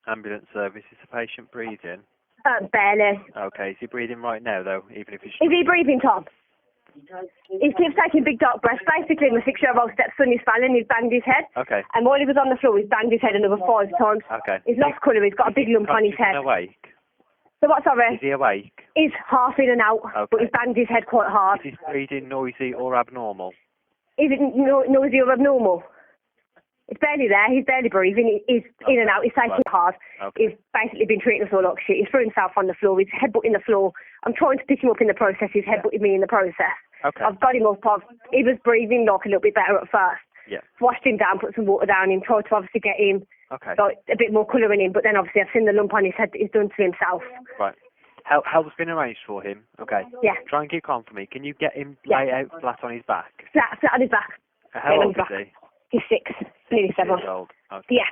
Ambulance service. Is the patient breathing? Barely. Okay. Is he breathing right now, though, even if he's... Is he breathing, Tom? He keeps taking big dark breaths. Basically, my 6-year-old stepson is falling, he's banged his head. Okay. And while he was on the floor, he's banged his head another 5 times. Okay. He's lost colour, he's got a big lump on his head. Is he awake? So what, sorry? Is he awake? He's half in and out, but he's banged his head quite hard. Is his breathing noisy or abnormal? Is it noisy or abnormal? It's barely there, he's barely breathing, he's in and out, he's taking hard. He's basically been treating us all like shit. He's threw himself on the floor, he's headbutting the floor. I'm trying to pick him up in the process, he's headbutting me in the process. Okay. I've got him up, he was breathing like a little bit better at first. Yeah. Washed him down, put some water down him, tried to obviously get him like, a bit more colour in him, but then obviously I've seen the lump on his head that he's done to himself. Right. Help's been arranged for him. Okay. Yeah. Try and keep calm for me. Can you get him lay out flat on his back? Flat on his back. How old is he? He's 6, nearly 7. 6 years old. Okay. Yeah.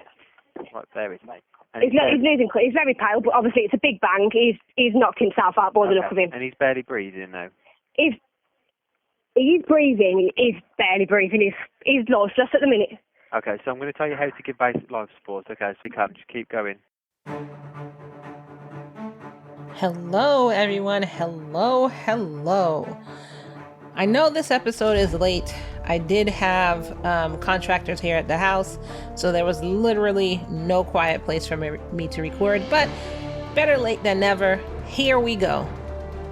Right, there is me. He's losing colour. He's very pale, but obviously it's a big bang. He's knocked himself out by the look of him. And he's barely breathing now. He's breathing. He's barely breathing. He's lifeless at the minute. Okay, so I'm going to tell you how to give basic life support. Okay, so you can just keep going. Hello, everyone. Hello. I know this episode is late. I did have contractors here at the house, so there was literally no quiet place for me to record, but better late than never. Here we go.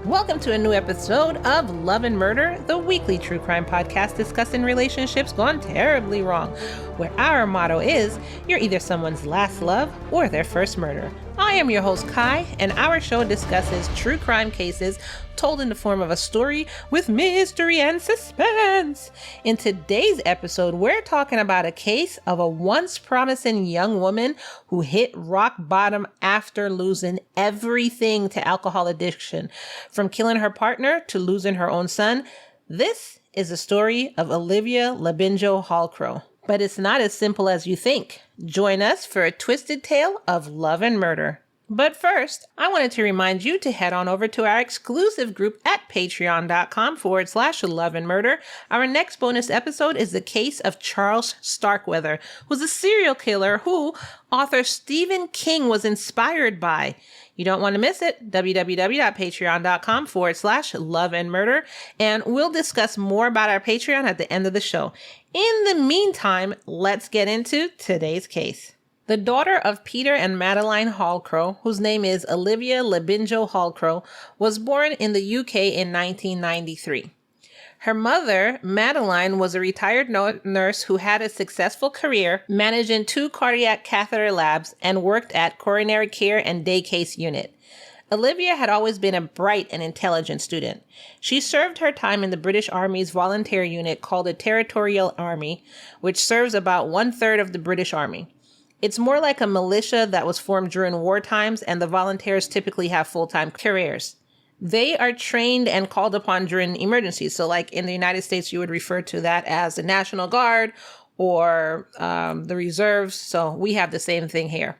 Welcome to a new episode of Love and Murder, the weekly true crime podcast discussing relationships gone terribly wrong, where our motto is, you're either someone's last love or their first murder. I am your host, Kai, and our show discusses true crime cases told in the form of a story with mystery and suspense. In today's episode, we're talking about a case of a once promising young woman who hit rock bottom after losing everything to alcohol addiction, from killing her partner to losing her own son. This is the story of Olivia Labinjo-Halcrow. But it's not as simple as you think. Join us for a twisted tale of love and murder. But first, I wanted to remind you to head on over to our exclusive group at patreon.com/love and murder. Our next bonus episode is the case of Charles Starkweather, who's a serial killer who author Stephen King was inspired by. You don't want to miss it. www.patreon.com/love and murder. And we'll discuss more about our Patreon at the end of the show. In the meantime, let's get into today's case. The daughter of Peter and Madeline Halcrow, whose name is Olivia Labinjo-Halcrow, was born in the UK in 1993. Her mother, Madeline, was a retired nurse who had a successful career managing 2 cardiac catheter labs and worked at coronary care and day case unit. Olivia had always been a bright and intelligent student. She served her time in the British Army's volunteer unit called the Territorial Army, which serves about 1/3 of the British Army. It's more like a militia that was formed during war times, and the volunteers typically have full-time careers. They are trained and called upon during emergencies. So like in the United States, you would refer to that as the National Guard or the reserves. So we have the same thing here.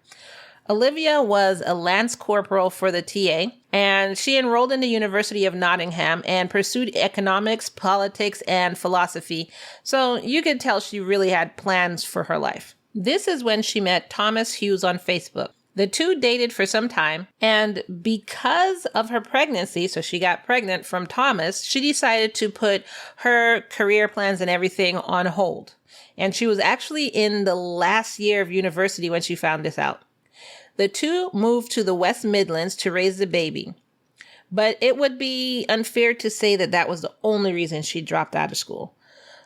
Olivia was a Lance Corporal for the TA, and she enrolled in the University of Nottingham and pursued economics, politics, and philosophy. So you could tell she really had plans for her life. This is when she met Thomas Hughes on Facebook. The two dated for some time, and because of her pregnancy, so she got pregnant from Thomas, she decided to put her career plans and everything on hold. And she was actually in the last year of university when she found this out. The two moved to the West Midlands to raise the baby. But it would be unfair to say that that was the only reason she dropped out of school.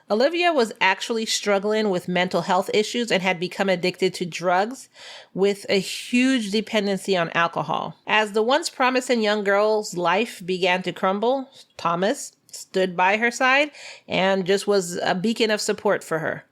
Olivia was actually struggling with mental health issues and had become addicted to drugs with a huge dependency on alcohol. As the once promising young girl's life began to crumble, Thomas stood by her side and just was a beacon of support for her.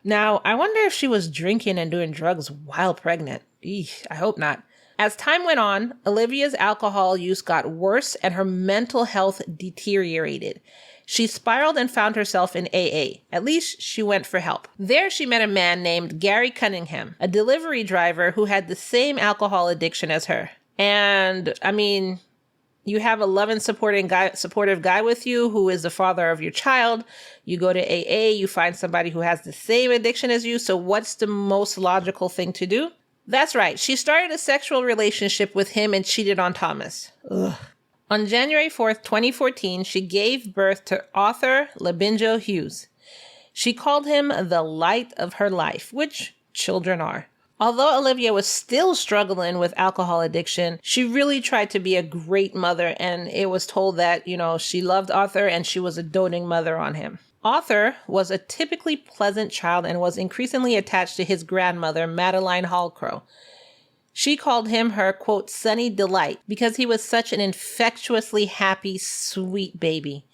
Now, I wonder if she was drinking and doing drugs while pregnant. Eesh, I hope not. As time went on, Olivia's alcohol use got worse and her mental health deteriorated. She spiraled and found herself in AA. At least she went for help. There she met a man named Gary Cunningham, a delivery driver who had the same alcohol addiction as her. And I mean, you have a loving, supportive guy with you who is the father of your child. You go to AA, you find somebody who has the same addiction as you. So what's the most logical thing to do? That's right. She started a sexual relationship with him and cheated on Thomas. Ugh. On January 4th, 2014, she gave birth to Arthur Labinjo-Hughes. She called him the light of her life, which children are. Although Olivia was still struggling with alcohol addiction, she really tried to be a great mother, and it was told that, she loved Arthur and she was a doting mother on him. Arthur was a typically pleasant child and was increasingly attached to his grandmother, Madeline Halcrow. She called him her, quote, sunny delight because he was such an infectiously happy, sweet baby.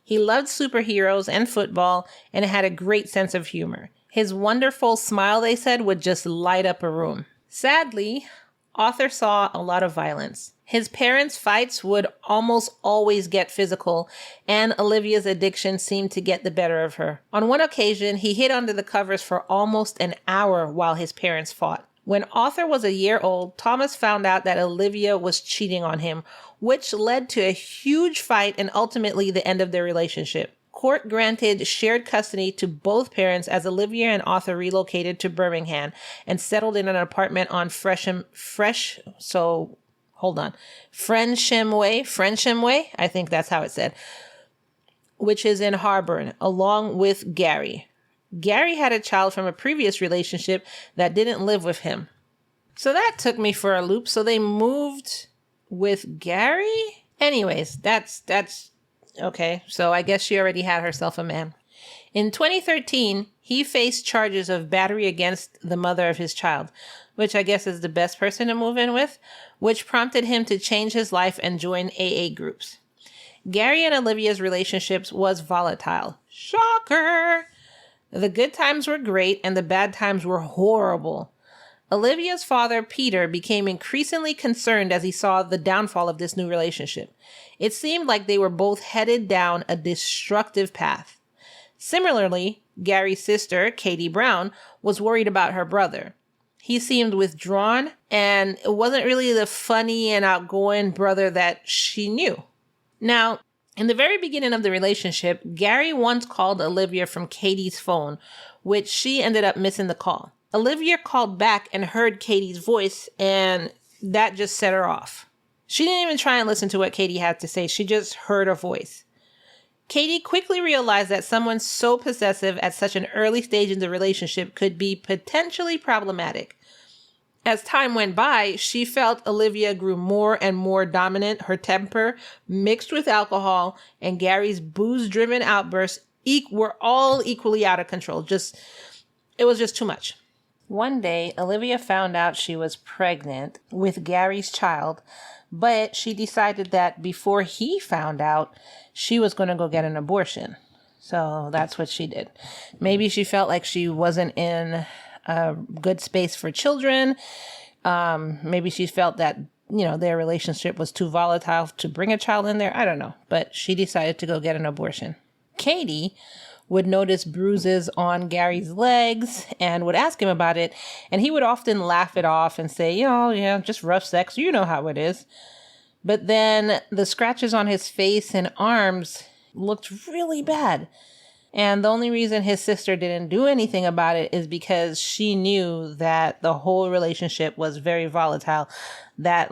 He loved superheroes and football and had a great sense of humor. His wonderful smile, they said, would just light up a room. Sadly, Arthur saw a lot of violence. His parents' fights would almost always get physical, and Olivia's addiction seemed to get the better of her. On one occasion, he hid under the covers for almost an hour while his parents fought. When Arthur was a year old, Thomas found out that Olivia was cheating on him, which led to a huge fight and ultimately the end of their relationship. Court granted shared custody to both parents as Olivia and Arthur relocated to Birmingham and settled in an apartment on Frensham Way, I think that's how it's said, which is in Harborne, along with Gary. Gary had a child from a previous relationship that didn't live with him. So that took me for a loop. So they moved with Gary? Anyways, that's okay. So I guess she already had herself a man. In 2013, he faced charges of battery against the mother of his child, which I guess is the best person to move in with, which prompted him to change his life and join AA groups. Gary and Olivia's relationships was volatile. Shocker! The good times were great and the bad times were horrible. Olivia's father, Peter, became increasingly concerned as he saw the downfall of this new relationship. It seemed like they were both headed down a destructive path. Similarly, Gary's sister, Katie Brown, was worried about her brother. He seemed withdrawn, and it wasn't really the funny and outgoing brother that she knew. Now, in the very beginning of the relationship, Gary once called Olivia from Katie's phone, which she ended up missing the call. Olivia called back and heard Katie's voice, and that just set her off. She didn't even try and listen to what Katie had to say. She just heard a voice. Katie quickly realized that someone so possessive at such an early stage in the relationship could be potentially problematic. As time went by, she felt Olivia grew more and more dominant. Her temper, mixed with alcohol, and Gary's booze-driven outbursts were all equally out of control. It was just too much. One day, Olivia found out she was pregnant with Gary's child, but she decided that before he found out, she was going to go get an abortion. So that's what she did. Maybe she felt like she wasn't in a good space for children. Maybe she felt that, their relationship was too volatile to bring a child in there. I don't know. But she decided to go get an abortion. Katie would notice bruises on Gary's legs and would ask him about it. And he would often laugh it off and say, yeah, just rough sex. You know how it is. But then the scratches on his face and arms looked really bad. And the only reason his sister didn't do anything about it is because she knew that the whole relationship was very volatile, that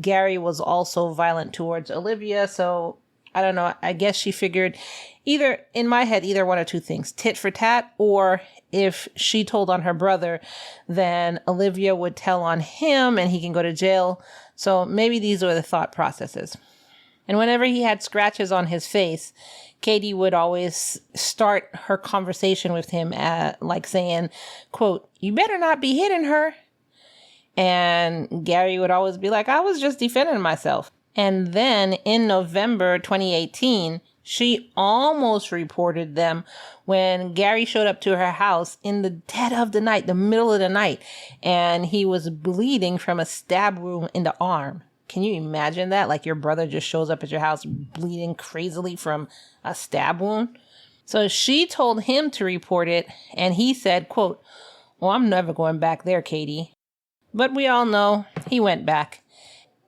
Gary was also violent towards Olivia. So I don't know. I guess she figured either one or two things, tit for tat, or if she told on her brother, then Olivia would tell on him and he can go to jail. So maybe these were the thought processes. And whenever he had scratches on his face, Katie would always start her conversation with him saying, quote, "You better not be hitting her." And Gary would always be like, "I was just defending myself." And then in November 2018, she almost reported them when Gary showed up to her house in the dead of the night, the middle of the night, and he was bleeding from a stab wound in the arm. Can you imagine that? Your brother just shows up at your house bleeding crazily from a stab wound. So she told him to report it, and he said, quote, "Well, I'm never going back there, Katie." But we all know he went back.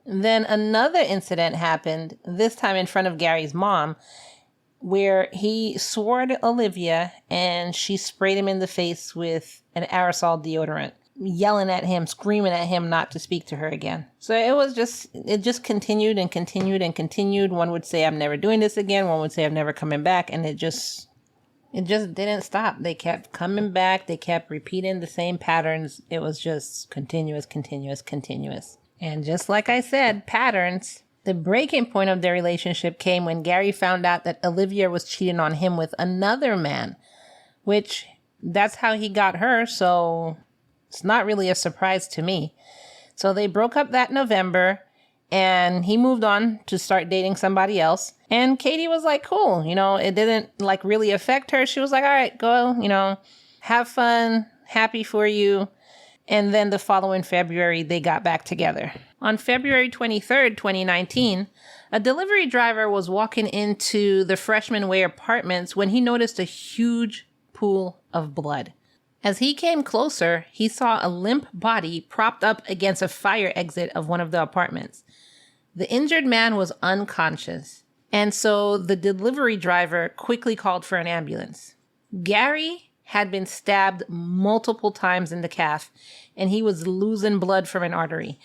Then another incident happened, this time in front of Gary's mom, where he swore at Olivia and she sprayed him in the face with an aerosol deodorant. yelling at him, screaming at him not to speak to her again. So it just continued and continued and continued. One would say, I'm never doing this again. One would say, I'm never coming back. And it just didn't stop. They kept coming back. They kept repeating the same patterns. It was just continuous. And just like I said, patterns. The breaking point of their relationship came when Gary found out that Olivia was cheating on him with another man, which that's how he got her. So it's not really a surprise to me. So they broke up that November and he moved on to start dating somebody else. And Katie was like, cool. It didn't like really affect her. She was like, all right, go, have fun. Happy for you. And then the following February, they got back together. On February 23rd, 2019, a delivery driver was walking into the Freshman Way apartments when he noticed a huge pool of blood. As he came closer, he saw a limp body propped up against a fire exit of one of the apartments. The injured man was unconscious, and so the delivery driver quickly called for an ambulance. Gary had been stabbed multiple times in the calf, and he was losing blood from an artery.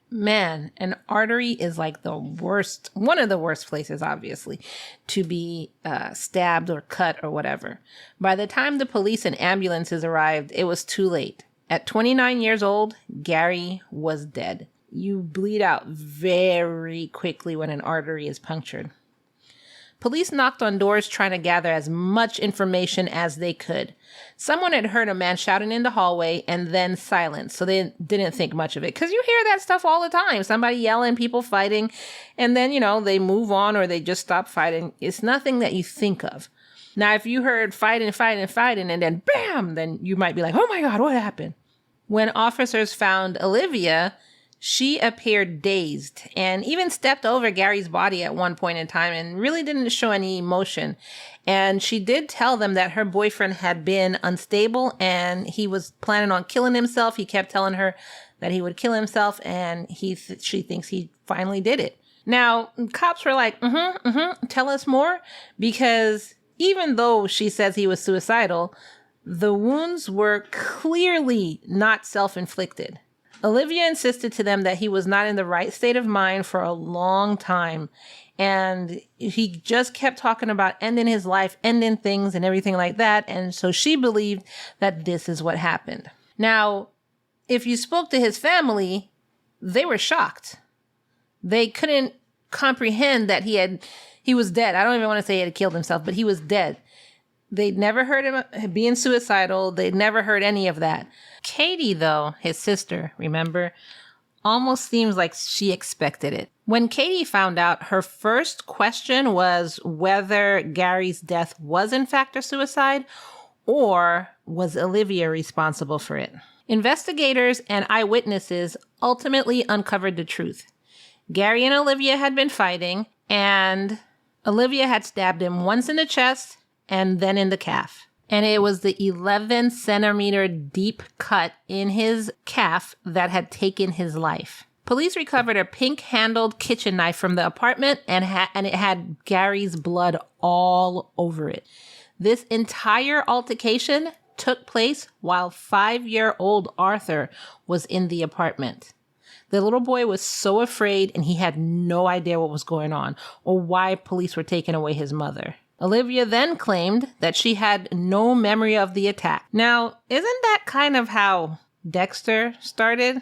Man, an artery is like the worst, one of the worst places, obviously, to be stabbed or cut or whatever. By the time the police and ambulances arrived, it was too late. At 29 years old, Gary was dead. You bleed out very quickly when an artery is punctured. Police knocked on doors trying to gather as much information as they could. Someone had heard a man shouting in the hallway and then silence, so they didn't think much of it. Because you hear that stuff all the time. Somebody yelling, people fighting, and then, they move on or they just stop fighting. It's nothing that you think of. Now, if you heard fighting, and then bam, then you might be like, oh my God, what happened? When officers found Olivia, she appeared dazed and even stepped over Gary's body at one point in time and really didn't show any emotion. And she did tell them that her boyfriend had been unstable and he was planning on killing himself. He kept telling her that he would kill himself, and she thinks he finally did it. Now, cops were like, tell us more, because even though she says he was suicidal, the wounds were clearly not self-inflicted. Olivia insisted to them that he was not in the right state of mind for a long time. And he just kept talking about ending his life, ending things and everything like that. And so she believed that this is what happened. Now, if you spoke to his family, they were shocked. They couldn't comprehend that he was dead. I don't even want to say he had killed himself, but he was dead. They'd never heard him being suicidal. They'd never heard any of that. Katie, though, his sister, remember, almost seems like she expected it. When Katie found out, her first question was whether Gary's death was in fact a suicide, or was Olivia responsible for it. Investigators and eyewitnesses ultimately uncovered the truth. Gary and Olivia had been fighting, and Olivia had stabbed him once in the chest and then in the calf. And it was the 11 centimeter deep cut in his calf that had taken his life. Police recovered a pink-handled kitchen knife from the apartment, and it had Gary's blood all over it. This entire altercation took place while 5-year-old Arthur was in the apartment. The little boy was so afraid, and he had no idea what was going on or why police were taking away his mother. Olivia then claimed that she had no memory of the attack. Now, isn't that kind of how Dexter started?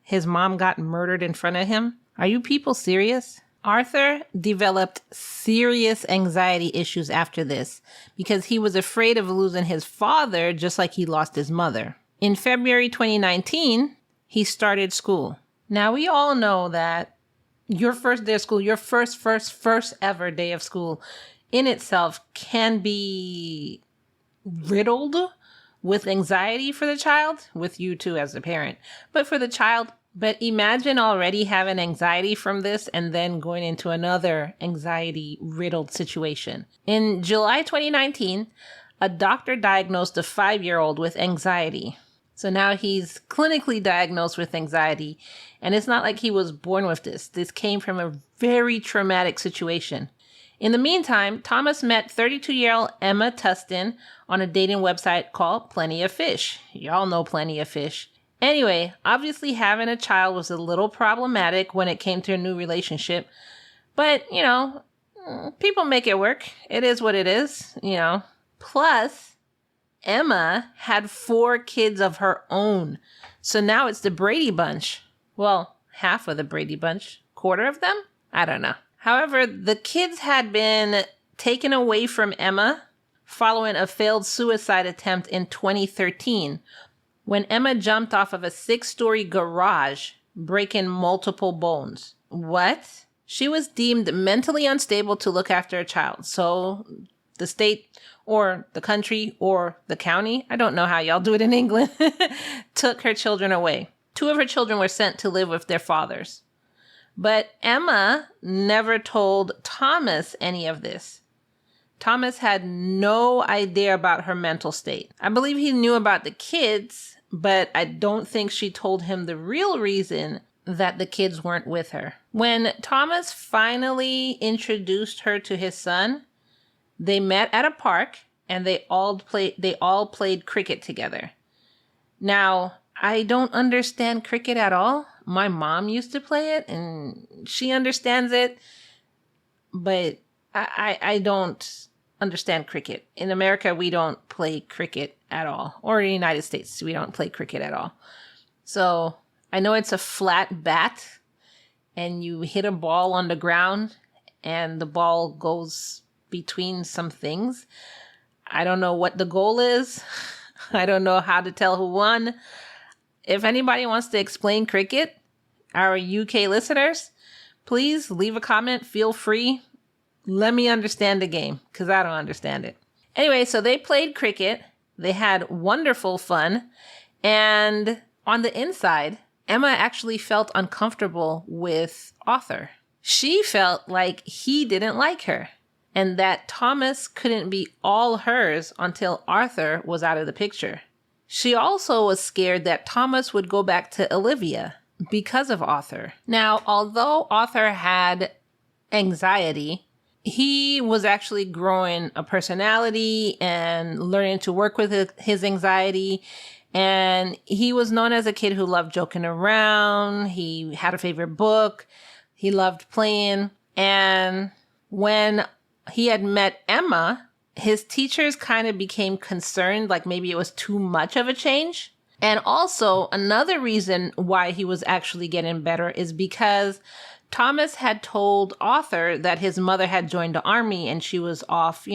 His mom got murdered in front of him. Are you people serious? Arthur developed serious anxiety issues after this because he was afraid of losing his father just like he lost his mother. In February 2019, he started school. Now, we all know that your first day of school, your first ever day of school in itself can be riddled with anxiety for the child, with you too as a parent, but for the child. But imagine already having anxiety from this and then going into another anxiety-riddled situation. In July 2019, a doctor diagnosed a 5-year-old with anxiety. So now he's clinically diagnosed with anxiety, and it's not like he was born with this. This came from a very traumatic situation. In the meantime, Thomas met 32-year-old Emma Tustin on a dating website called Plenty of Fish. Y'all know Plenty of Fish. Anyway, obviously having a child was a little problematic when it came to a new relationship. But, people make it work. It is what it is, Plus, Emma had 4 kids of her own. So now it's the Brady Bunch. Well, half of the Brady Bunch. Quarter of them? I don't know. However, the kids had been taken away from Emma following a failed suicide attempt in 2013 when Emma jumped off of a 6-story garage, breaking multiple bones. What? She was deemed mentally unstable to look after a child. So the state or the country or the county, I don't know how y'all do it in England, took her children away. 2 of her children were sent to live with their fathers. But Emma never told Thomas any of this. Thomas had no idea about her mental state. I believe he knew about the kids, but I don't think she told him the real reason that the kids weren't with her. When Thomas finally introduced her to his son, they met at a park and they all played cricket together. Now, I don't understand cricket at all. My mom used to play it and she understands it, but I don't understand cricket. In America, we don't play cricket at all. Or in the United States, we don't play cricket at all. So I know it's a flat bat and you hit a ball on the ground and the ball goes between some things. I don't know what the goal is. I don't know how to tell who won. If anybody wants to explain cricket, our UK listeners, please leave a comment. Feel free. Let me understand the game because I don't understand it. Anyway, so they played cricket. They had wonderful fun. And on the inside, Emma actually felt uncomfortable with Arthur. She felt like he didn't like her and that Thomas couldn't be all hers until Arthur was out of the picture. She also was scared that Thomas would go back to Olivia because of Arthur. Now, although Arthur had anxiety, he was actually growing a personality and learning to work with his anxiety. And he was known as a kid who loved joking around. He had a favorite book. He loved playing. And when he had met Emma, his teachers kind of became concerned, like maybe it was too much of a change. And also another reason why he was actually getting better is because Thomas had told Arthur that his mother had joined the army and she was off,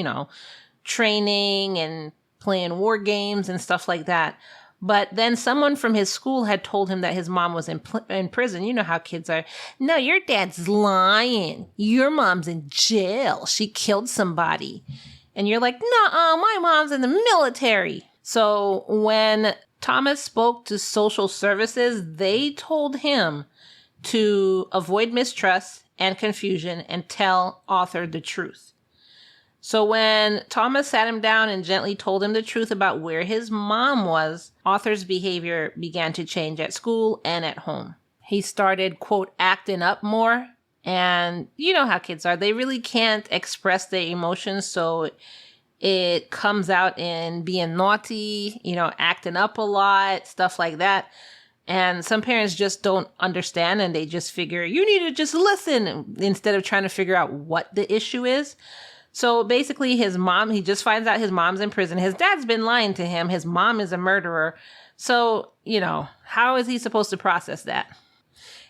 training and playing war games and stuff like that. But then someone from his school had told him that his mom was in prison. You know how kids are. No, your dad's lying. Your mom's in jail. She killed somebody. And you're like, nuh-uh, my mom's in the military. So when Thomas spoke to social services, they told him to avoid mistrust and confusion and tell Arthur the truth. So when Thomas sat him down and gently told him the truth about where his mom was, Arthur's behavior began to change at school and at home. He started, quote, acting up more. And you know how kids are. They really can't express their emotions. So it comes out in being naughty, acting up a lot, stuff like that. And some parents just don't understand and they just figure, you need to just listen instead of trying to figure out what the issue is. So basically his mom, he just finds out his mom's in prison. His dad's been lying to him. His mom is a murderer. So, how is he supposed to process that?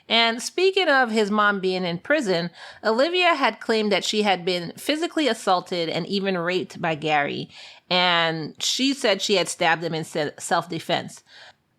And speaking of his mom being in prison, Olivia had claimed that she had been physically assaulted and even raped by Gary. And she said she had stabbed him in self-defense.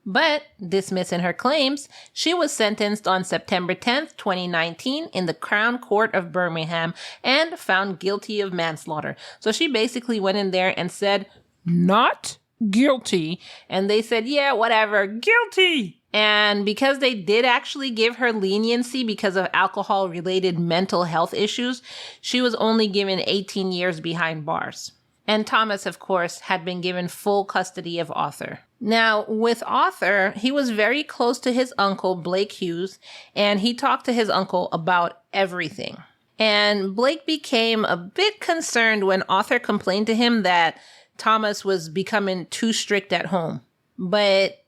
But, dismissing her claims, she was sentenced on September 10th, 2019 in the Crown Court of Birmingham and found guilty of manslaughter. So she basically went in there and said, not guilty. And they said, yeah, whatever, guilty. And because they did actually give her leniency because of alcohol-related mental health issues, she was only given 18 years behind bars. And Thomas, of course, had been given full custody of Arthur. Now, with Arthur, he was very close to his uncle, Blake Hughes, and he talked to his uncle about everything. And Blake became a bit concerned when Arthur complained to him that Thomas was becoming too strict at home. But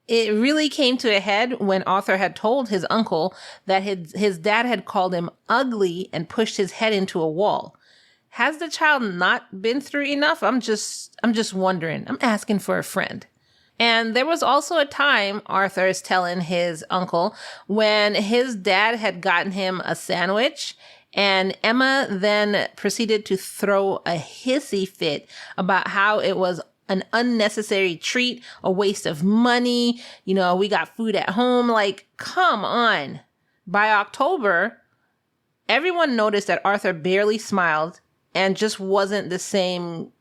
it really came to a head when Arthur had told his uncle that his dad had called him ugly and pushed his head into a wall. Has the child not been through enough? I'm just wondering. I'm asking for a friend. And there was also a time, Arthur is telling his uncle, when his dad had gotten him a sandwich, and Emma then proceeded to throw a hissy fit about how it was an unnecessary treat, a waste of money. You know, we got food at home. Like, come on. By October, everyone noticed that Arthur barely smiled and just wasn't the same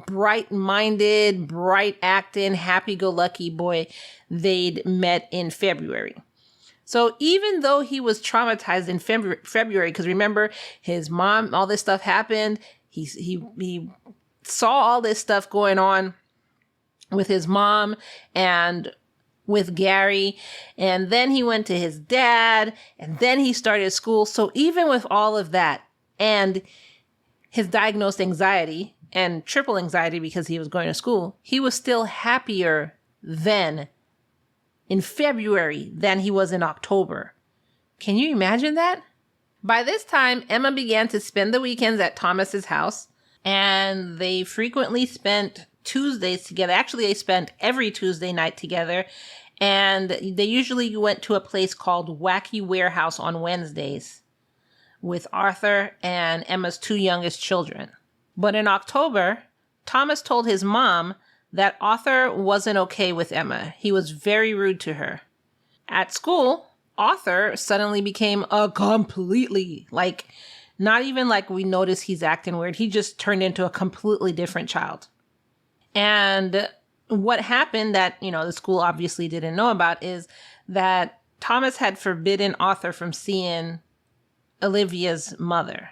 bright-minded, bright-acting, happy-go-lucky boy they'd met in February. So even though he was traumatized in February, because remember, his mom, all this stuff happened, he saw all this stuff going on with his mom and with Gary, and then he went to his dad, and then he started school. So even with all of that and his diagnosed anxiety and triple anxiety because he was going to school, he was still happier then in February than he was in October. Can you imagine that? By this time, Emma began to spend the weekends at Thomas's house, and they frequently spent Tuesdays together. Actually, they spent every Tuesday night together, and they usually went to a place called Wacky Warehouse on Wednesdays with Arthur and Emma's two youngest children. But in October, Thomas told his mom that Arthur wasn't okay with Emma. He was very rude to her. At school, Arthur suddenly became not even like we notice he's acting weird. He just turned into a completely different child. And what happened that, the school obviously didn't know about is that Thomas had forbidden Arthur from seeing Olivia's mother.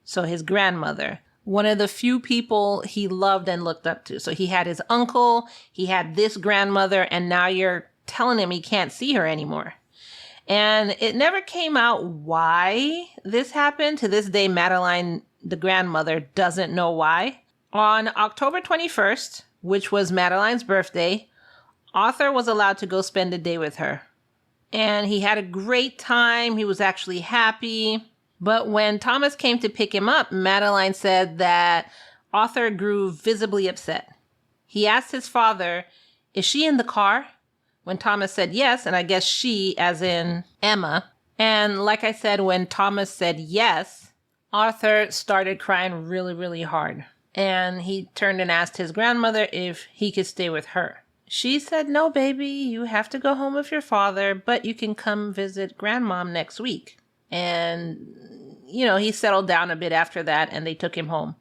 So his grandmother, one of the few people he loved and looked up to. So he had his uncle, he had this grandmother, and now you're telling him he can't see her anymore. And it never came out why this happened. To this day, Madeline, the grandmother, doesn't know why. On October 21st, which was Madeline's birthday, Arthur was allowed to go spend a day with her. And he had a great time. He was actually happy. But when Thomas came to pick him up, Madeline said that Arthur grew visibly upset. He asked his father, "Is she in the car?" When Thomas said yes, and I guess she, as in Emma. And like I said, when Thomas said yes, Arthur started crying really, really hard. And he turned and asked his grandmother if he could stay with her. She said, "No, baby, you have to go home with your father, but you can come visit grandmom next week." And, he settled down a bit after that, and they took him home.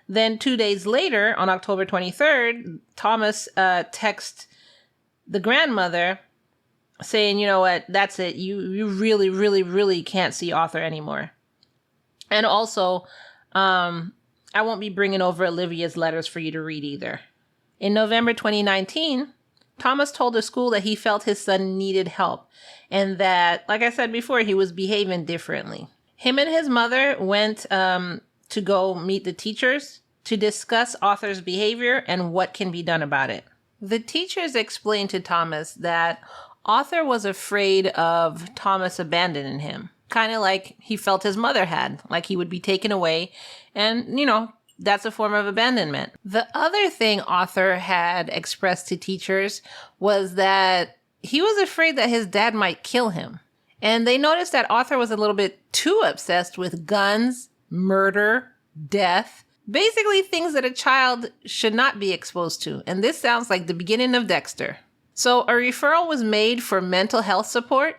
Then 2 days later, on October 23rd, Thomas texted the grandmother saying, "You know what, that's it. You really, really, really can't see Arthur anymore. And also, I won't be bringing over Olivia's letters for you to read either." In November 2019, Thomas told the school that he felt his son needed help and that, like I said before, he was behaving differently. Him and his mother went to go meet the teachers to discuss Arthur's behavior and what can be done about it. The teachers explained to Thomas that Arthur was afraid of Thomas abandoning him, kind of like he felt his mother had, like he would be taken away, and, that's a form of abandonment. The other thing Arthur had expressed to teachers was that he was afraid that his dad might kill him. And they noticed that Arthur was a little bit too obsessed with guns, murder, death, basically things that a child should not be exposed to. And this sounds like the beginning of Dexter. So a referral was made for mental health support,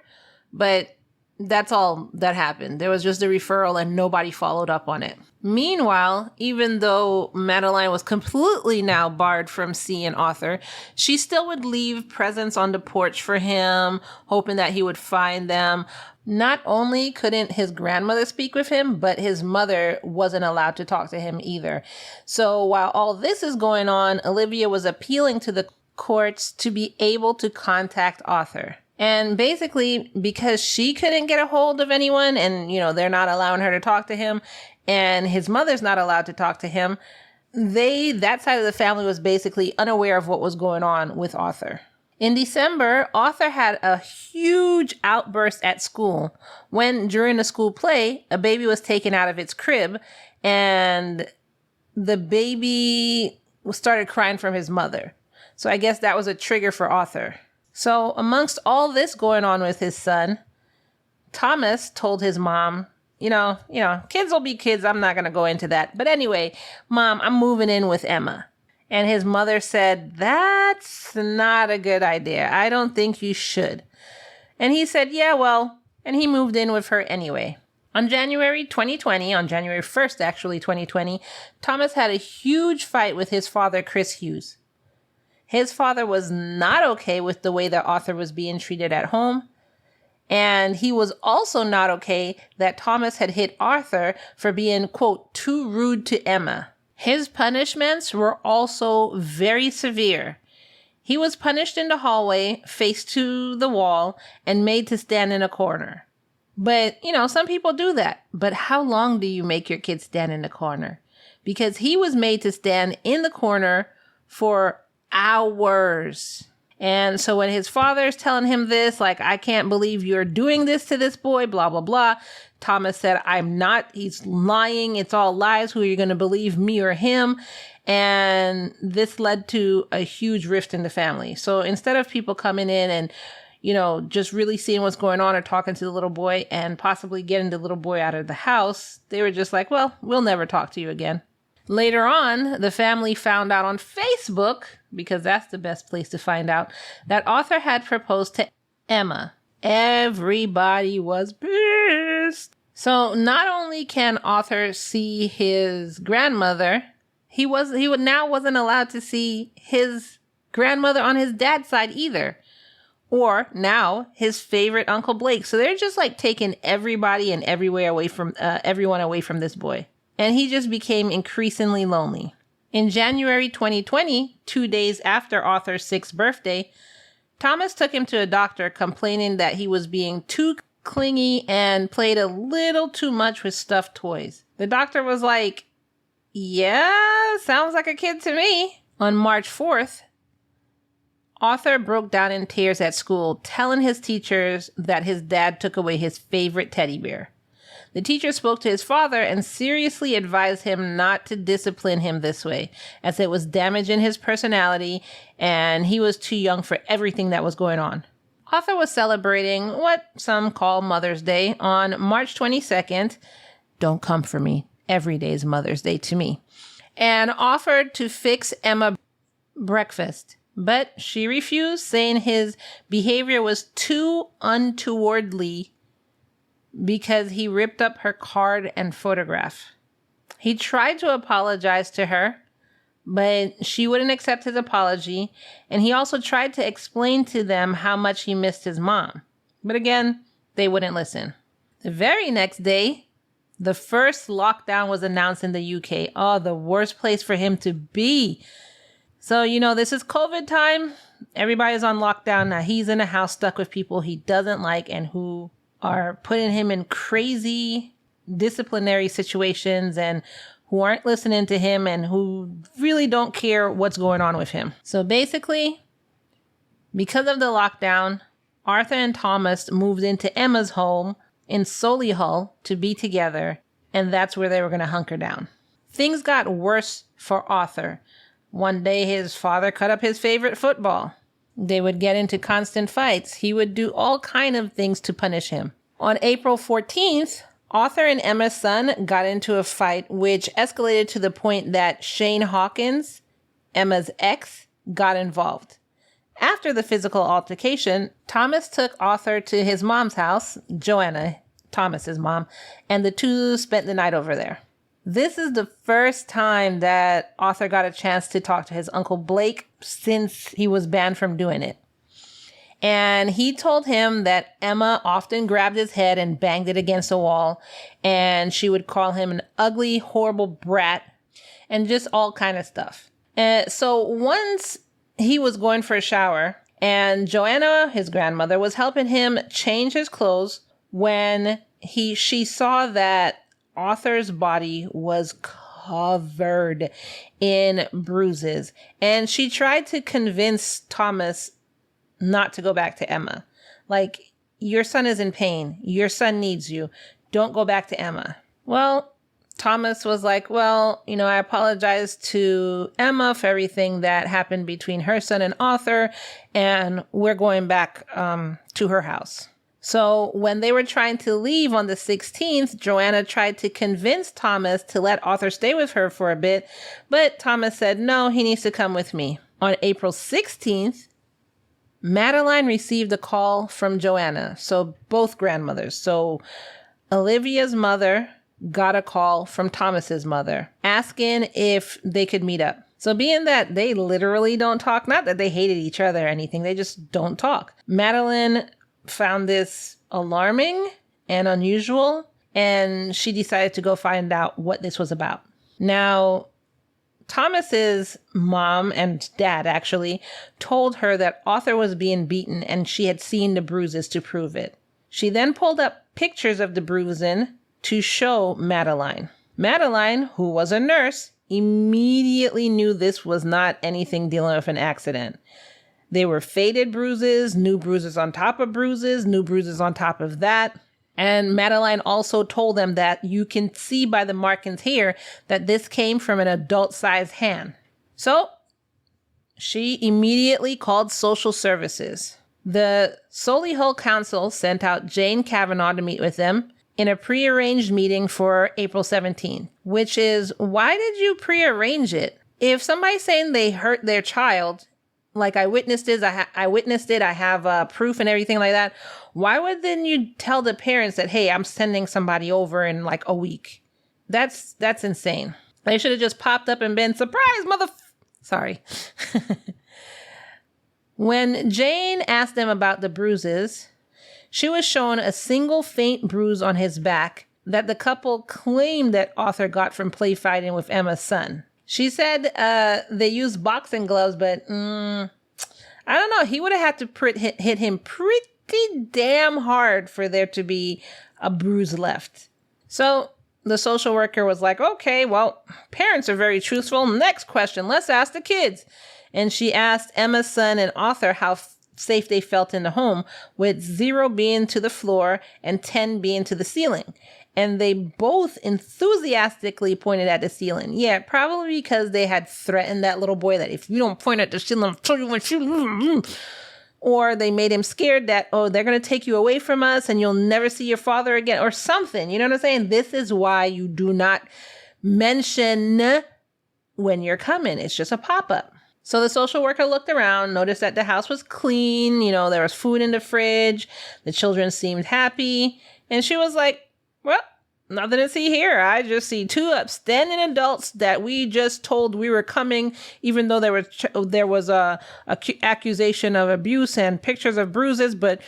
but that's all that happened. There was just a referral and nobody followed up on it. Meanwhile, even though Madeline was completely now barred from seeing Arthur, she still would leave presents on the porch for him, hoping that he would find them. Not only couldn't his grandmother speak with him, but his mother wasn't allowed to talk to him either. So while all this is going on, Olivia was appealing to the courts to be able to contact Arthur. And basically, because she couldn't get a hold of anyone and, they're not allowing her to talk to him and his mother's not allowed to talk to him, that side of the family was basically unaware of what was going on with Arthur. In December, Arthur had a huge outburst at school when, during a school play, a baby was taken out of its crib and the baby started crying from his mother. So I guess that was a trigger for Arthur. So amongst all this going on with his son, Thomas told his mom, kids will be kids. I'm not going to go into that. But anyway, Mom, I'm moving in with Emma. And his mother said, that's not a good idea. I don't think you should. And he said, yeah, well, and he moved in with her anyway. On January 1st, 2020, Thomas had a huge fight with his father, Chris Hughes. His father was not okay with the way that Arthur was being treated at home. And he was also not okay that Thomas had hit Arthur for being, quote, too rude to Emma. His punishments were also very severe. He was punished in the hallway, face to the wall, and made to stand in a corner. But, some people do that. But how long do you make your kid stand in the corner? Because he was made to stand in the corner for hours. And so when his father's telling him this, like, I can't believe you're doing this to this boy, blah, blah, blah. Thomas said, I'm not. He's lying. It's all lies. Who are you going to believe, me or him? And this led to a huge rift in the family. So instead of people coming in and, just really seeing what's going on or talking to the little boy and possibly getting the little boy out of the house, they were just like, well, we'll never talk to you again. Later on, the family found out on Facebook, because that's the best place to find out, that Arthur had proposed to Emma. Everybody was pissed. So not only can Arthur see his grandmother, he now wasn't allowed to see his grandmother on his dad's side either. Or now his favorite Uncle Blake. So they're just like taking everybody and everywhere away from everyone away from this boy. And he just became increasingly lonely. In January 2020, 2 days after Arthur's 6th birthday, Thomas took him to a doctor complaining that he was being too clingy and played a little too much with stuffed toys. The doctor was like, yeah, sounds like a kid to me. On March 4th, Arthur broke down in tears at school, telling his teachers that his dad took away his favorite teddy bear. The teacher spoke to his father and seriously advised him not to discipline him this way, as it was damaging his personality and he was too young for everything that was going on. Arthur was celebrating what some call Mother's Day on March 22nd. Don't come for me. Every day is Mother's Day to me. And offered to fix Emma breakfast. But she refused, saying his behavior was too untowardly because he ripped up her card and photograph. He tried to apologize to her, but she wouldn't accept his apology, and he also tried to explain to them how much he missed his mom. But again, they wouldn't listen. The very next day, the first lockdown was announced in the UK. Oh, the worst place for him to be. So, this is COVID time. Everybody's on lockdown. Now he's in a house stuck with people he doesn't like and who are putting him in crazy disciplinary situations and who aren't listening to him and who really don't care what's going on with him. So basically, because of the lockdown, Arthur and Thomas moved into Emma's home in Solihull to be together, and that's where they were going to hunker down. Things got worse for Arthur. One day his father cut up his favorite football. They would get into constant fights. He would do all kinds of things to punish him. On April 14th, Arthur and Emma's son got into a fight which escalated to the point that Shane Hawkins, Emma's ex, got involved. After the physical altercation, Thomas took Arthur to his mom's house, Joanna, Thomas's mom, and the two spent the night over there. This is the first time that Arthur got a chance to talk to his Uncle Blake since he was banned from doing it. And he told him that Emma often grabbed his head and banged it against a wall, and she would call him an ugly, horrible brat, and just all kind of stuff. So once he was going for a shower, And Joanna, his grandmother, was helping him change his clothes when she saw that Arthur's body was covered in bruises. And she tried to convince Thomas not to go back to Emma. Like, your son is in pain. Your son needs you. Don't go back to Emma. Well, Thomas was like, well, I apologize to Emma for everything that happened between her son and Arthur, and we're going back to her house. So when they were trying to leave on the 16th, Joanna tried to convince Thomas to let Arthur stay with her for a bit, but Thomas said, no, he needs to come with me. On April 16th, Madeline received a call from Joanna, so both grandmothers. So Olivia's mother got a call from Thomas's mother asking if they could meet up. So being that they literally don't talk, not that they hated each other or anything, they just don't talk. Madeline found this alarming and unusual, and she decided to go find out what this was about. Now, Thomas's mom and dad actually told her that Arthur was being beaten and she had seen the bruises to prove it. She then pulled up pictures of the bruising to show Madeline. Madeline, who was a nurse, immediately knew this was not anything dealing with an accident. They were faded bruises, new bruises on top of bruises, new bruises on top of that. And Madeline also told them that you can see by the markings here that this came from an adult-sized hand. So she immediately called social services. The Solihull Council sent out Jane Kavanaugh to meet with them in a prearranged meeting for April 17th, which is, why did you prearrange it? If somebody's saying they hurt their child, like I witnessed it, I have proof and everything like that, why would then you tell the parents that, hey, I'm sending somebody over in like a week? That's insane. They should have just popped up and been, surprise, Sorry. When Jane asked them about the bruises, she was shown a single faint bruise on his back that the couple claimed that Arthur got from play fighting with Emma's son. She said they used boxing gloves, but I don't know. He would have had to hit him pretty damn hard for there to be a bruise left. So the social worker was like, okay, well, parents are very truthful. Next question, let's ask the kids. And she asked Emma's son and Arthur how safe they felt in the home, with 0 being to the floor and 10 being to the ceiling. And they both enthusiastically pointed at the ceiling. Yeah, probably because they had threatened that little boy that if you don't point at the ceiling, I'll tell you when you... Or they made him scared that, oh, they're going to take you away from us and you'll never see your father again or something. You know what I'm saying? This is why you do not mention when you're coming. It's just a pop-up. So the social worker looked around, noticed that the house was clean. There was food in the fridge. The children seemed happy. And she was like, well, nothing to see here. I just see 2 upstanding adults that we just told we were coming, even though there was a accusation of abuse and pictures of bruises. But,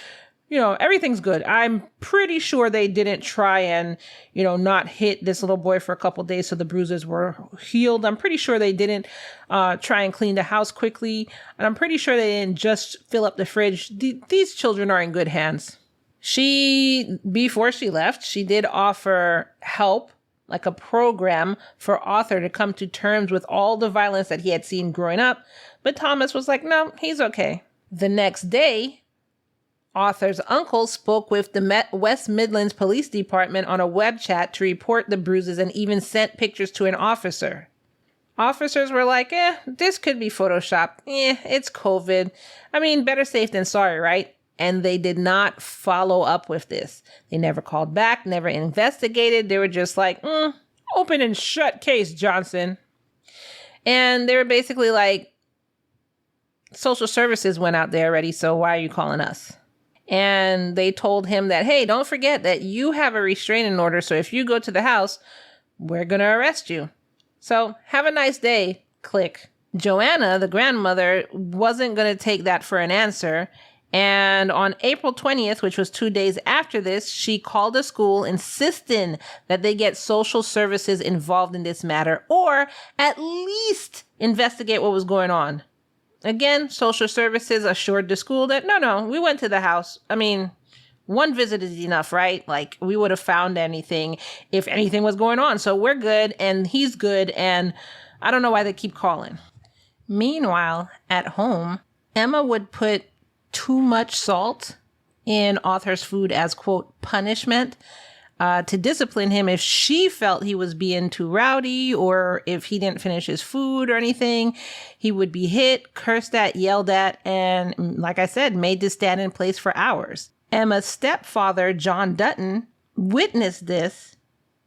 everything's good. I'm pretty sure they didn't try and, not hit this little boy for a couple days so the bruises were healed. I'm pretty sure they didn't try and clean the house quickly. And I'm pretty sure they didn't just fill up the fridge. These children are in good hands. Before she left, she did offer help, like a program for Arthur to come to terms with all the violence that he had seen growing up. But Thomas was like, no, he's okay. The next day, Arthur's uncle spoke with the West Midlands Police Department on a web chat to report the bruises and even sent pictures to an officer. Officers were like, this could be Photoshopped. It's COVID. I mean, better safe than sorry, right? And they did not follow up with this. They never called back, never investigated. They were just like, open and shut case, Johnson. And they were basically like, social services went out there already, so why are you calling us? And they told him that, hey, don't forget that you have a restraining order, so if you go to the house, we're going to arrest you. So have a nice day, click. Joanna, the grandmother, wasn't going to take that for an answer. And on April 20th, which was 2 days after this, she called a school insisting that they get social services involved in this matter or at least investigate what was going on. Again, social services assured the school that, no, we went to the house. I mean, one visit is enough, right? Like, we would have found anything if anything was going on. So we're good, and he's good, and I don't know why they keep calling. Meanwhile, at home, Emma would put too much salt in Arthur's food as, quote, punishment to discipline him if she felt he was being too rowdy or if he didn't finish his food or anything. He would be hit, cursed at, yelled at, and, like I said, made to stand in place for hours. Emma's stepfather, John Dutton, witnessed this,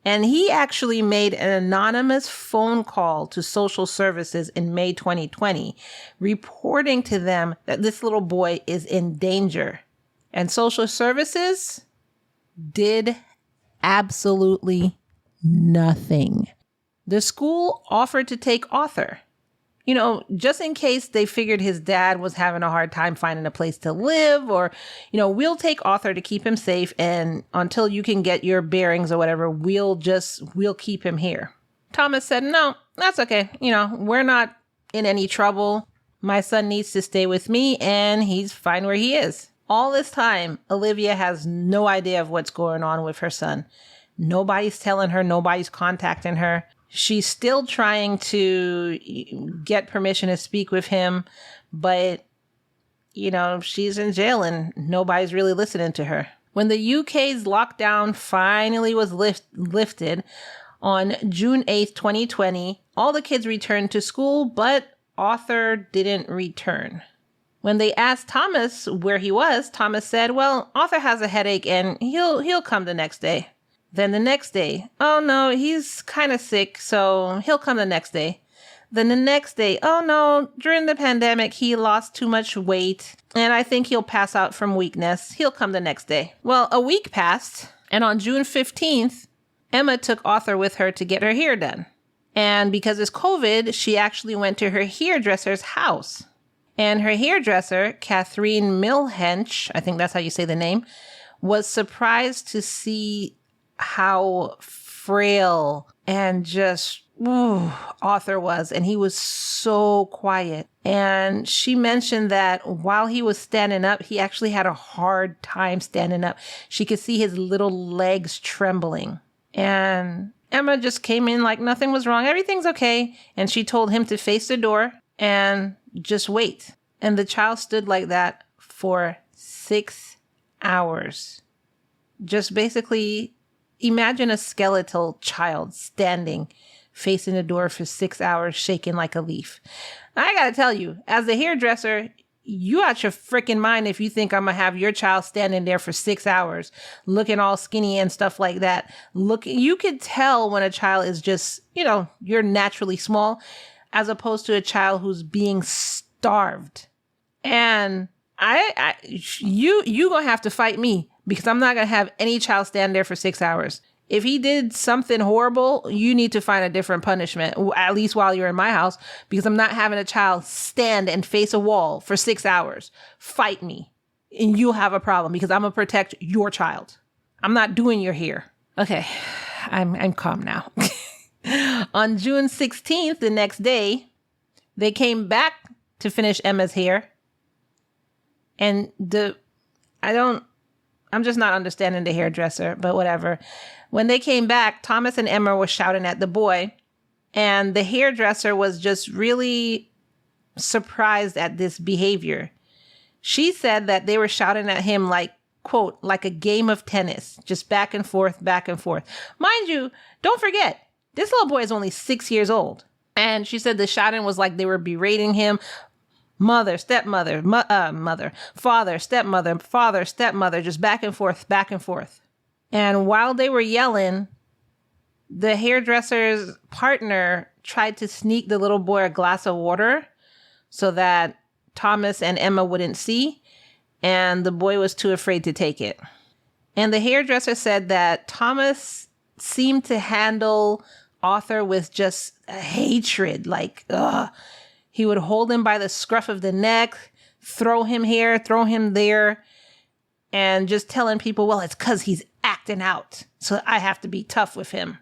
and he actually made an anonymous phone call to social services in May 2020, reporting to them that this little boy is in danger. And social services did absolutely nothing. The school offered to take Arthur, just in case they figured his dad was having a hard time finding a place to live, or, we'll take Arthur to keep him safe. And until you can get your bearings or whatever, we'll keep him here. Thomas said, no, that's okay. We're not in any trouble. My son needs to stay with me and he's fine where he is. All this time, Olivia has no idea of what's going on with her son. Nobody's telling her, nobody's contacting her. She's still trying to get permission to speak with him, but, she's in jail and nobody's really listening to her. When the UK's lockdown finally was lifted on June 8th, 2020, all the kids returned to school, but Arthur didn't return. When they asked Thomas where he was, Thomas said, well, Arthur has a headache and he'll come the next day. Then the next day, oh no, he's kind of sick, so he'll come the next day. Then the next day, oh no, during the pandemic, he lost too much weight and I think he'll pass out from weakness. He'll come the next day. Well, a week passed, and on June 15th, Emma took Arthur with her to get her hair done. And because it's COVID, she actually went to her hairdresser's house. And her hairdresser, Catherine Milhench, I think that's how you say the name, was surprised to see how frail and just Arthur was. And he was so quiet. And she mentioned that while he was standing up, he actually had a hard time standing up. She could see his little legs trembling. And Emma just came in like nothing was wrong. Everything's okay. And she told him to face the door and just wait. And the child stood like that for 6 hours. Just basically imagine a skeletal child standing facing the door for 6 hours, shaking like a leaf. I gotta tell you, as a hairdresser, you out your freaking mind if you think I'm gonna have your child standing there for 6 hours, looking all skinny and stuff like that. You could tell when a child is just, you're naturally small, as opposed to a child who's being starved. And you gonna have to fight me, because I'm not gonna have any child stand there for 6 hours. If he did something horrible, you need to find a different punishment, at least while you're in my house, because I'm not having a child stand and face a wall for 6 hours. Fight me, and you'll have a problem, because I'm gonna protect your child. I'm not doing your hair. Okay, I'm calm now. On June 16th, the next day, they came back to finish Emma's hair. And I'm just not understanding the hairdresser, but whatever. When they came back, Thomas and Emma were shouting at the boy, and the hairdresser was just really surprised at this behavior. She said that they were shouting at him like, quote, like a game of tennis, just back and forth, back and forth. Mind you, don't forget, this little boy is only 6 years old. And she said the shouting was like they were berating him. Mother, stepmother, mother, father, stepmother, just back and forth, back and forth. And while they were yelling, the hairdresser's partner tried to sneak the little boy a glass of water so that Thomas and Emma wouldn't see, and the boy was too afraid to take it. And the hairdresser said that Thomas seemed to handle Arthur with just hatred, like, ugh. He would hold him by the scruff of the neck, throw him here, throw him there, and just telling people, well, it's because he's acting out, so I have to be tough with him.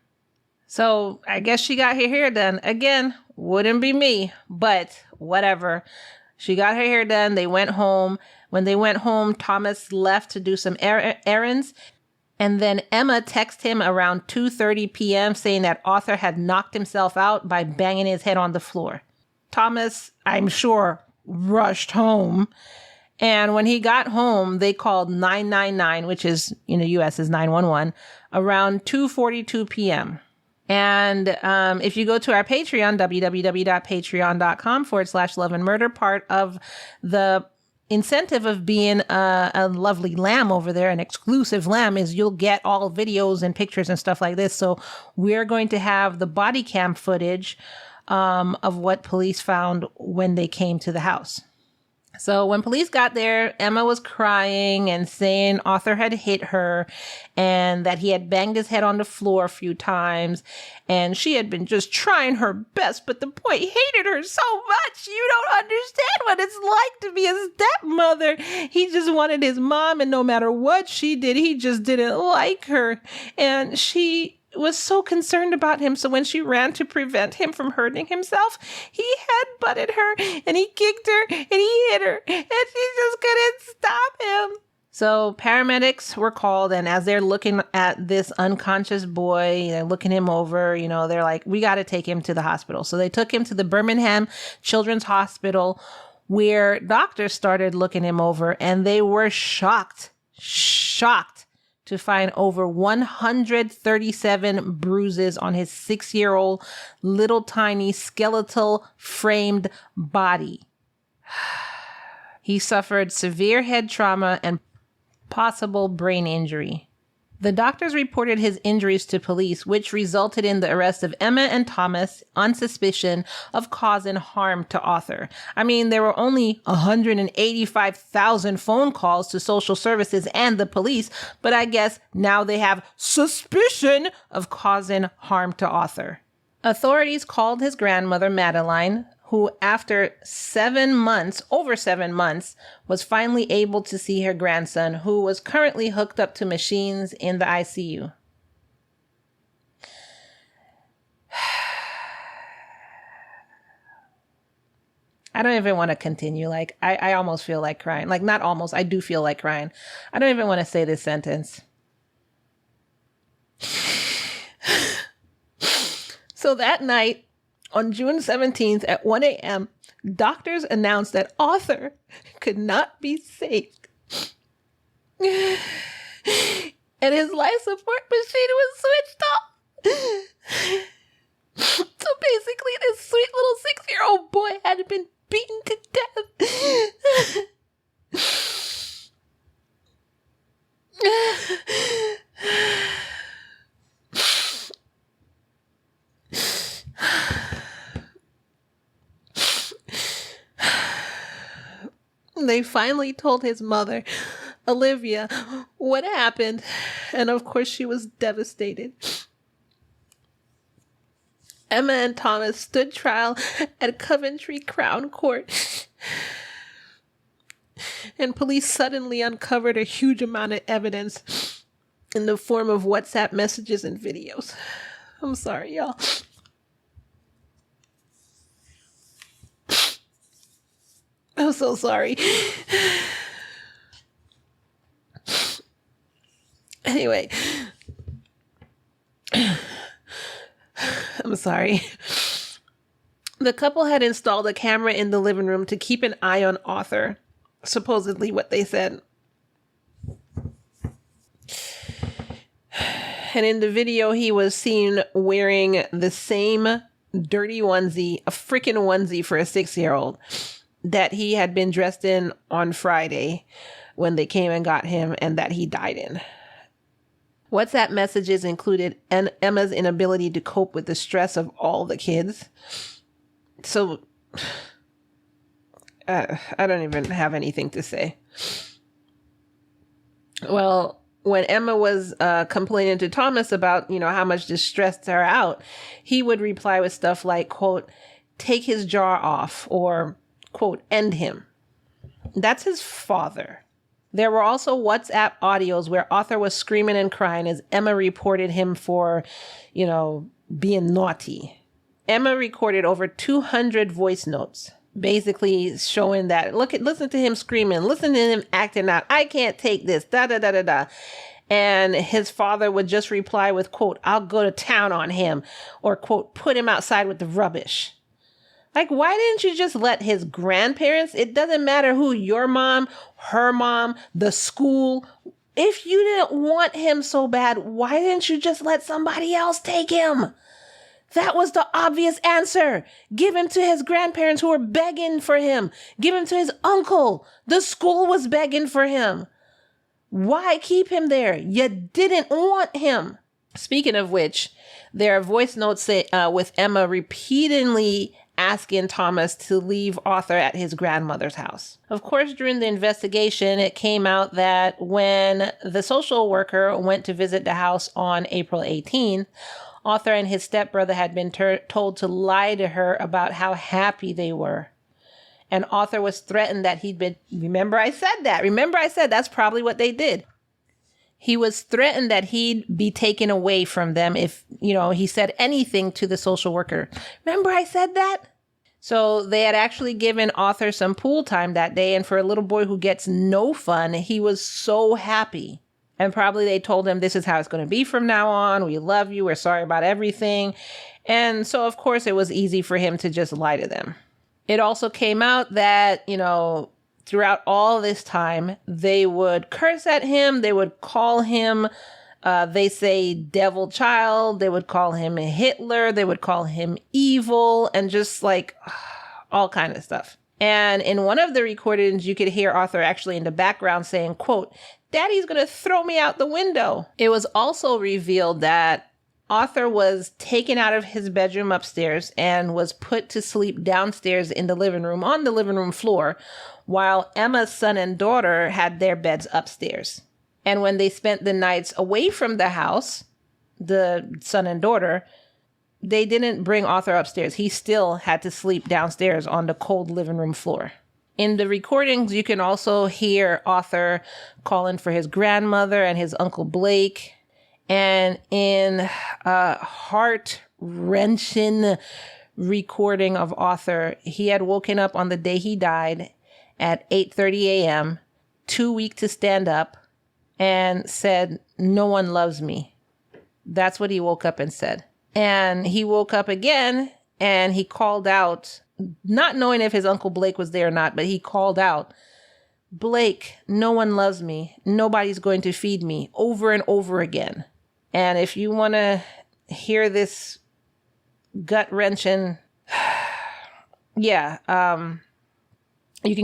So I guess she got her hair done. Again, wouldn't be me, but whatever. She got her hair done. They went home. When they went home, Thomas left to do some errands. And then Emma texted him around 2:30 p.m. saying that Arthur had knocked himself out by banging his head on the floor. Thomas, I'm sure, rushed home. And when he got home, they called 999, which is in the U.S. is 911, around 2:42 p.m. And if you go to our Patreon, www.patreon.com/loveandmurder, part of the incentive of being a lovely lamb over there, an exclusive lamb, is you'll get all videos and pictures and stuff like this. So we're going to have the body cam footage of what police found when they came to the house. So when police got there, Emma was crying and saying Arthur had hit her and that he had banged his head on the floor a few times. And she had been just trying her best, but the boy hated her so much. You don't understand what it's like to be a stepmother. He just wanted his mom, and no matter what she did, he just didn't like her. And she was so concerned about him. So when she ran to prevent him from hurting himself, he headbutted her and he kicked her and he hit her, and she just couldn't stop him. So paramedics were called, and as they're looking at this unconscious boy, they're looking him over, they're like, we got to take him to the hospital. So they took him to the Birmingham Children's Hospital, where doctors started looking him over, and they were shocked to find over 137 bruises on his 6-year-old little tiny skeletal framed body. He suffered severe head trauma and possible brain injury. The doctors reported his injuries to police, which resulted in the arrest of Emma and Thomas on suspicion of causing harm to Arthur. I mean, there were only 185,000 phone calls to social services and the police, but I guess now they have suspicion of causing harm to Arthur. Authorities called his grandmother, Madeline, who after over 7 months, was finally able to see her grandson, who was currently hooked up to machines in the ICU. I don't even want to continue. I almost feel like crying. Not almost, I do feel like crying. I don't even want to say this sentence. So that night, on June 17th at 1 a.m., doctors announced that Arthur could not be saved. And his life support machine was switched off. So basically, this sweet little 6-year-old boy had been beaten to death. They finally told his mother, Olivia, what happened. And of course, she was devastated. Emma and Thomas stood trial at Coventry Crown Court. And police suddenly uncovered a huge amount of evidence in the form of WhatsApp messages and videos. I'm sorry, y'all. I'm so sorry. Anyway, I'm sorry. The couple had installed a camera in the living room to keep an eye on Arthur, supposedly what they said. And in the video, he was seen wearing the same dirty onesie, a freaking onesie for a 6-year-old, that he had been dressed in on Friday when they came and got him, and that he died in. WhatsApp messages included Emma's inability to cope with the stress of all the kids. So, I don't even have anything to say. Well, when Emma was complaining to Thomas about, how much this stressed her out, he would reply with stuff like, quote, take his jaw off, or quote, end him. That's his father. There were also WhatsApp audios where Arthur was screaming and crying as Emma reported him for, being naughty. Emma recorded over 200 voice notes. basically showing that, listen to him screaming, listen to him acting out. I can't take this, da, da, da, da, da. And his father would just reply with, quote, I'll go to town on him, or, quote, put him outside with the rubbish. Like, why didn't you just let his grandparents, it doesn't matter who, your mom, her mom, the school, if you didn't want him so bad, why didn't you just let somebody else take him? That was the obvious answer. Give him to his grandparents who were begging for him. Give him to his uncle. The school was begging for him. Why keep him there? You didn't want him. Speaking of which, there are voice notes with Emma repeatedly asking Thomas to leave Arthur at his grandmother's house. Of course, during the investigation, it came out that when the social worker went to visit the house on April 18th, Arthur and his stepbrother had been told to lie to her about how happy they were. And Arthur was threatened that remember I said that's probably what they did. He was threatened that he'd be taken away from them if, he said anything to the social worker. Remember I said that? So they had actually given Arthur some pool time that day. And for a little boy who gets no fun, he was so happy. And probably they told him, this is how it's going to be from now on. We love you. We're sorry about everything. And so, of course, it was easy for him to just lie to them. It also came out that, throughout all this time, they would curse at him. They would call him, they say, devil child. They would call him Hitler. They would call him evil, and just like all kind of stuff. And in one of the recordings, you could hear Arthur actually in the background saying, quote, Daddy's going to throw me out the window. It was also revealed that Arthur was taken out of his bedroom upstairs and was put to sleep downstairs in the living room on the living room floor, while Emma's son and daughter had their beds upstairs. And when they spent the nights away from the house, the son and daughter, they didn't bring Arthur upstairs. He still had to sleep downstairs on the cold living room floor. In the recordings, you can also hear Arthur calling for his grandmother and his uncle Blake. And in a heart-wrenching recording of Arthur, he had woken up on the day he died at 8:30 a.m., too weak to stand up, and said, no one loves me. That's what he woke up and said. And he woke up again and he called out, not knowing if his uncle Blake was there or not, but he called out, Blake, no one loves me. Nobody's going to feed me, over and over again. And if you want to hear this gut-wrenching, you can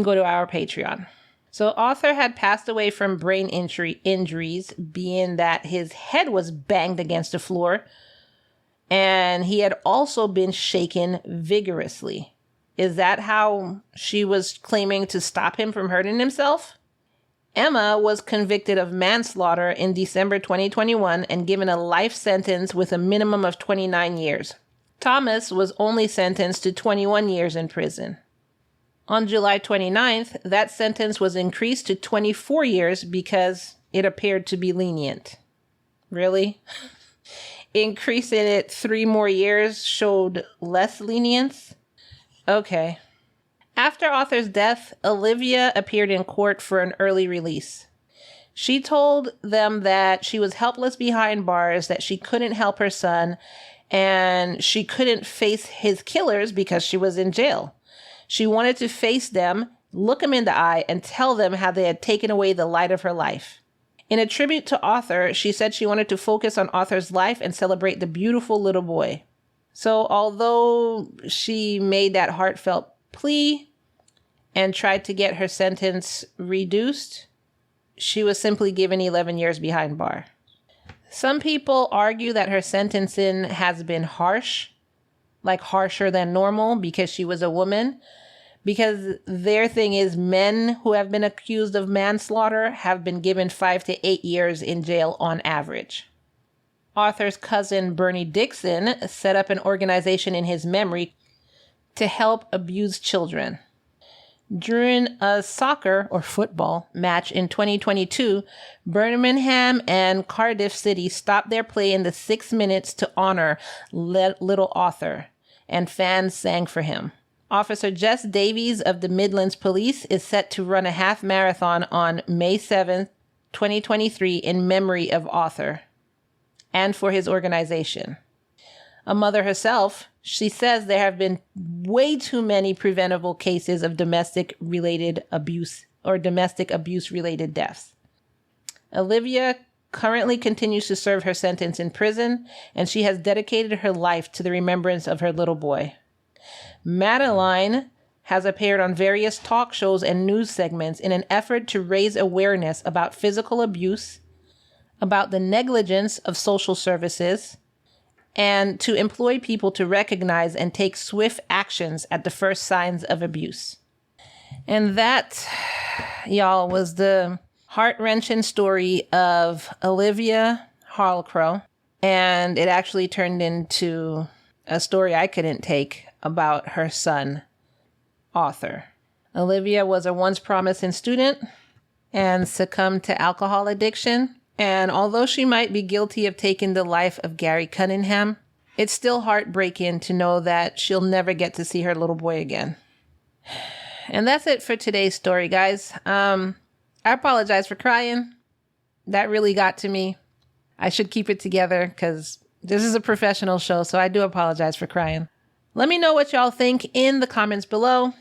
go to our Patreon. So Arthur had passed away from brain injuries, being that his head was banged against the floor, and he had also been shaken vigorously. Is that how she was claiming to stop him from hurting himself? Emma was convicted of manslaughter in December 2021 and given a life sentence with a minimum of 29 years. Thomas was only sentenced to 21 years in prison. On July 29th, that sentence was increased to 24 years because it appeared to be lenient. Really? Increasing it 3 more years showed less lenience? Okay. After Arthur's death, Olivia appeared in court for an early release. She told them that she was helpless behind bars, that she couldn't help her son, and she couldn't face his killers because she was in jail. She wanted to face them, look them in the eye, and tell them how they had taken away the light of her life. In a tribute to Arthur, she said she wanted to focus on Arthur's life and celebrate the beautiful little boy. So although she made that heartfelt plea and tried to get her sentence reduced, she was simply given 11 years behind bar. Some people argue that her sentencing has been harsh, like harsher than normal because she was a woman, because their thing is men who have been accused of manslaughter have been given 5 to 8 years in jail on average. Arthur's cousin Bernie Dixon set up an organization in his memory to help abused children. During a soccer or football match in 2022, Birmingham and Cardiff City stopped their play in the 6 minutes to honor little Arthur, and fans sang for him. Officer Jess Davies of the Midlands Police is set to run a half marathon on May 7th, 2023 in memory of Arthur and for his organization. A mother herself, she says there have been way too many preventable cases of domestic-related abuse or domestic abuse-related deaths. Olivia currently continues to serve her sentence in prison, and she has dedicated her life to the remembrance of her little boy. Madeline has appeared on various talk shows and news segments in an effort to raise awareness about physical abuse, about the negligence of social services, and to employ people to recognize and take swift actions at the first signs of abuse. And that, y'all, was the heart-wrenching story of Olivia Halcrow. And it actually turned into a story I couldn't take about her son, Arthur. Olivia was a once promising student and succumbed to alcohol addiction. And although she might be guilty of taking the life of Gary Cunningham, it's still heartbreaking to know that she'll never get to see her little boy again. And that's it for today's story, guys. I apologize for crying. That really got to me. I should keep it together because this is a professional show, so I do apologize for crying. Let me know what y'all think in the comments below.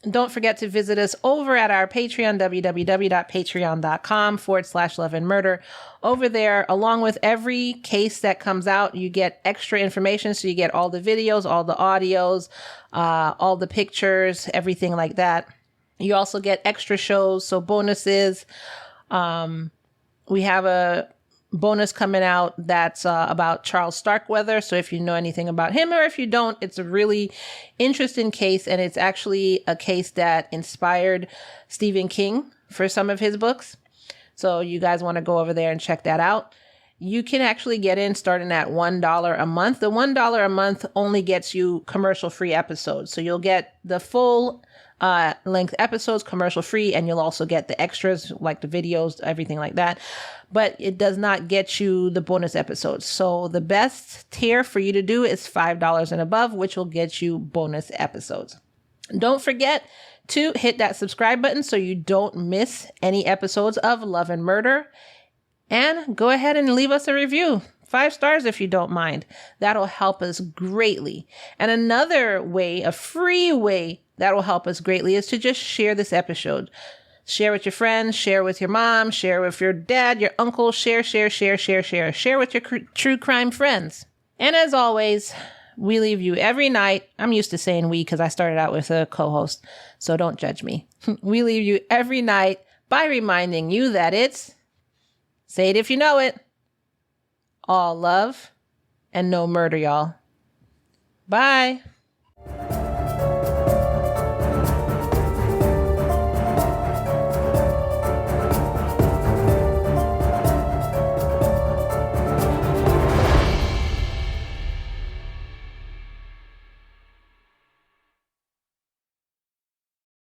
Don't forget to visit us over at our Patreon, www.patreon.com/loveandmurder. Over there, along with every case that comes out, you get extra information. So you get all the videos, all the audios, all the pictures, everything like that. You also get extra shows, so bonuses. We have a bonus coming out that's about Charles Starkweather. So if you know anything about him, or if you don't, it's a really interesting case. And it's actually a case that inspired Stephen King for some of his books. So you guys want to go over there and check that out. You can actually get in starting at $1 a month. The $1 a month only gets you commercial-free episodes. So you'll get the full length episodes commercial free, and you'll also get the extras like the videos, everything like that. But it does not get you the bonus episodes. So the best tier for you to do is $5 and above, which will get you bonus episodes. Don't forget to hit that subscribe button so you don't miss any episodes of Love and Murder. And go ahead and leave us a review. 5 stars if you don't mind. That'll help us greatly. And another way, a free way that will help us greatly, is to just share this episode. Share with your friends, share with your mom, share with your dad, your uncle, share with your true crime friends. And as always, we leave you every night. I'm used to saying we because I started out with a co-host, so don't judge me. We leave you every night by reminding you that it's, say it if you know it, all love and no murder, y'all. Bye.